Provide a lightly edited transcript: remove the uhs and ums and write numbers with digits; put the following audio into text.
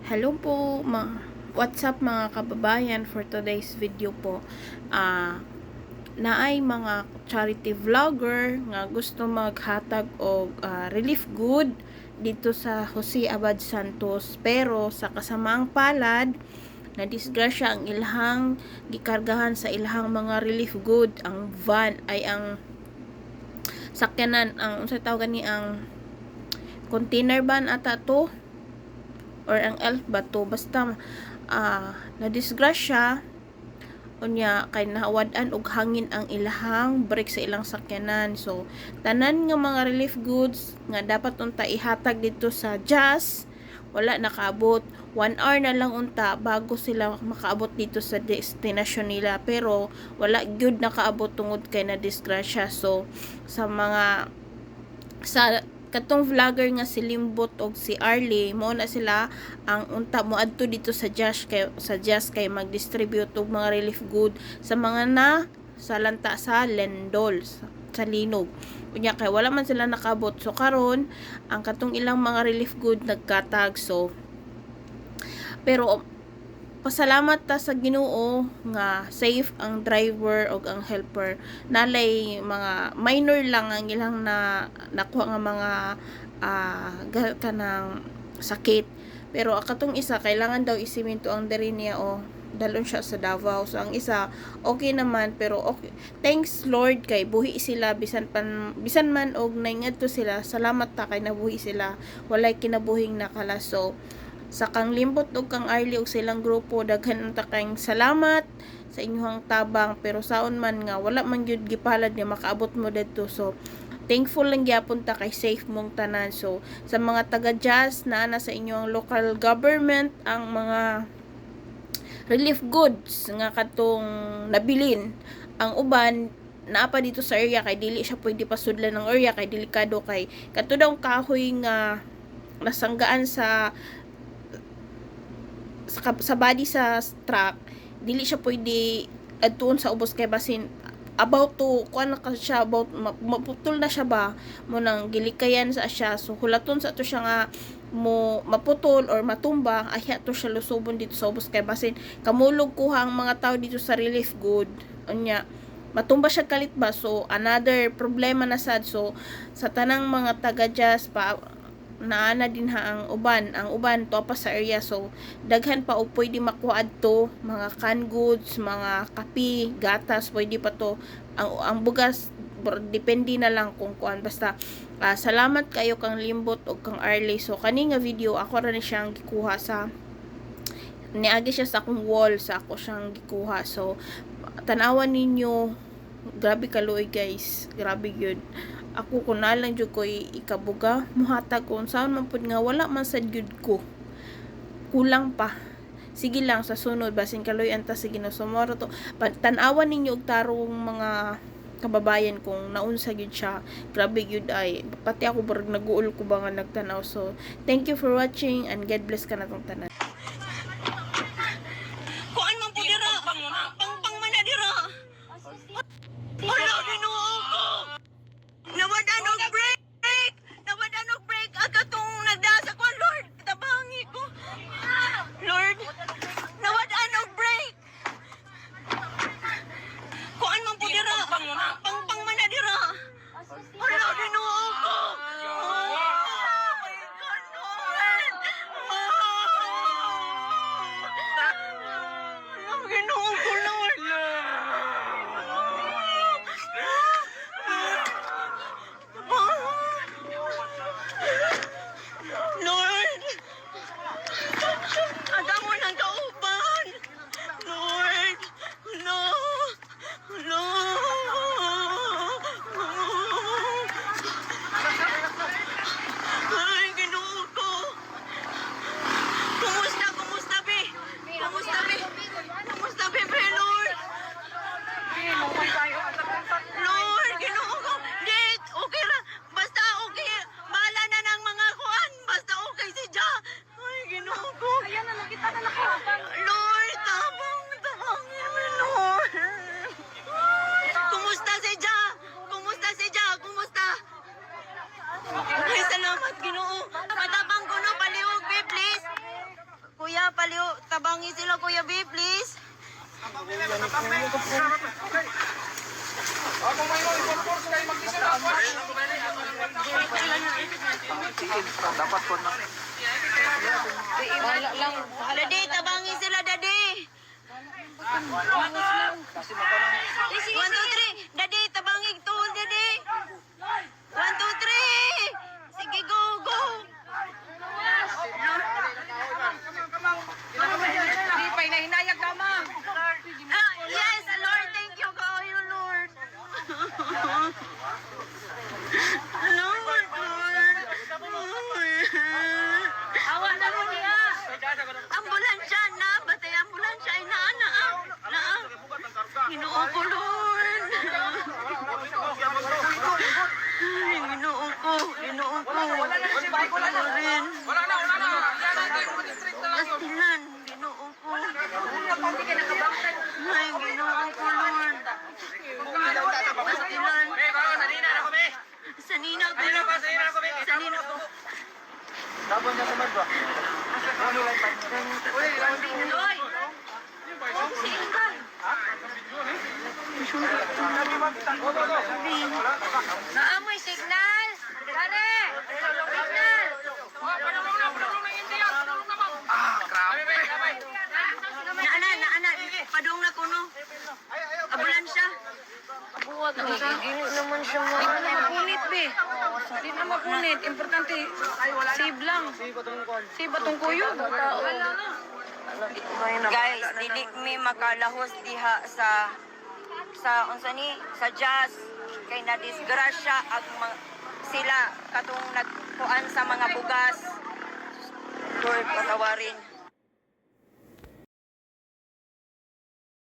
Hello po, what's up mga kababayan, for today's video po. Naay mga charity vlogger nga gusto maghatag og relief good dito sa Jose Abad Santos, pero sa kasamaang palad na disgrasya ang ilhang gikargahan sa ilhang mga relief good. Ang van ay ang sakyanan, ang unsa tawag ni ang container van ata to, or ang elf ba to, basta na disgrasya unya kay nahawadan og hangin ang ilahang brake sa ilang sakyanan. So tanan nga mga relief goods nga dapat unta ihatag dito sa Jazz, wala nakaabot. 1 hour na lang unta bago sila makaabot dito sa destination nila, pero wala gyud nakaabot tungod kay na disgrasya. So sa mga katong vlogger nga si Limbot og si Arlie, mo na sila ang unta mo adto dito sa Jazz kay mag-distribute og mga relief good sa mga na sa lanta sa Lendol sa Linog. Unya kay wala man sila nakabot, so karon ang katong ilang mga relief good nagkatag. So pero pasalamat ta sa Ginoo nga safe ang driver og ang helper. Nalay mga minor lang ang ilang nakuha nga mga kanang sakit, pero akatong isa kailangan daw isiminto ang diri niya o dalon siya sa Davao. So ang isa okay naman, pero okay, thanks Lord kay buhi sila bisan man og naingadto sila. Salamat ta kay nabuhi sila, walay kinabuhing nakalas. So sa kang Limbot og kang Arlie og silang grupo, daghan unta kayong salamat sa inyong tabang, pero saon man nga wala man gyud gipalad nga makaabot mo didto. So thankful lang gyapon ta kay safe mong tanan. So sa mga taga Jazz na sa inyong local government ang mga relief goods nga katong nabilin, ang uban naa pa dito sa area kay dili siya pwede pasudlan ng area kay delikado, kay kato daw kahoy nga nasanggaan sa body sa truck, dili siya pwede adtuon sa ubos kay basin about to kuan na siya, about maputol na siya ba mo nang gilikayan sa siya. So hulaton sa to siya nga mo maputol or matumba, ahya to siya lusubon dito sa ubos kay basin kamulog kuha ang mga tao dito sa relief good, unya matumba siya kalit ba. So another problema na sad. So sa tanang mga taga Jazz pa naana din ang uban to pa sa area. So daghan pa og pwede makuha adto, mga canned goods, mga kape, gatas, pwede pa to. Ang bugas depende na lang kung kuan, basta salamat kayo kang Limbot og kang Arlie. So kani nga video ako ra ni siyang gikuha sa niagi siya sa akong wall, sa ako siyang gikuha. So tanawan ninyo, grabe kaluoy guys, grabe gyud. Ako kung nalang jud ko ikabuga muhatag kung saan man pud nga wala man sad gyud ko, kulang pa. Sige lang sa sunod basin kaloy anta sige no sumoro to tan-awan ninyo og tarong mga kababayan kung naunsa gyud siya. Grabe gyud, ay pati ako barag naguol ko ba nga nagtanaw. So thank you for watching and God bless ka natong tanan. Kuan man po dira. Pang man na dira. Wala Ginoo ko. Nawadan og break. Nawadan og break agatong nagdasa ko, Lord. Tabangi ko. Lord. Nawadan og break. Kuan man po dira. Pang man na dira. Wala Ginoo ko. Oh my God, Lord. paliw, tabangi sila Kuya B, please. Dapat ko na. Dadi, tabangi sila, Dadi. 1, 2, 3. Dadi, tabangi tuhol, Dadi. 1, 2, 3. Sige, go, go. Di pa hinahinayag ka, ma'am. Yes, Lord, thank you, kayo, Lord. Lord. Awa na mo niya. Ambulansya na, batay ambulansya ay naana. Ginoo ko, Lord. Ay, ginoo ko. Rin. Bastilan, ginoo ko. Ay, ginoo ko, Lord. Bastilan. Sanina ko. Sanina ko. Tapos niya sa ba? Ano lang pa? Loy! Naamoy signal. Gane. Signal. Naana. Padung na kuno. Ambulansya. Buwag ang gini naman siya mo. Hindi na mapunit, be. Hindi na mapunit. Importante, save lang. Save batong kuyo. Guys, dili mi makalahos diha sa unsa ni sa jazz kay na disgrasya sila katong nagkuan sa mga bugas. Lord, patawarin.